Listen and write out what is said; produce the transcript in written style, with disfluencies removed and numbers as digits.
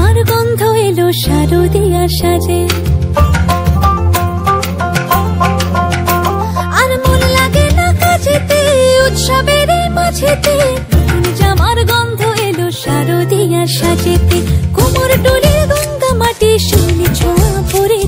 তোমার গন্ধ এলো শারদিয়া সাজে। আর মন লাগে না কাজেতে, উৎসবের মাঝেতে নতুন জামার গন্ধ এলো শারদিয়া সাজেতে। কোমর ডোলে গঙ্গা মাটি, শিউলি ছোঁয়া পড়ে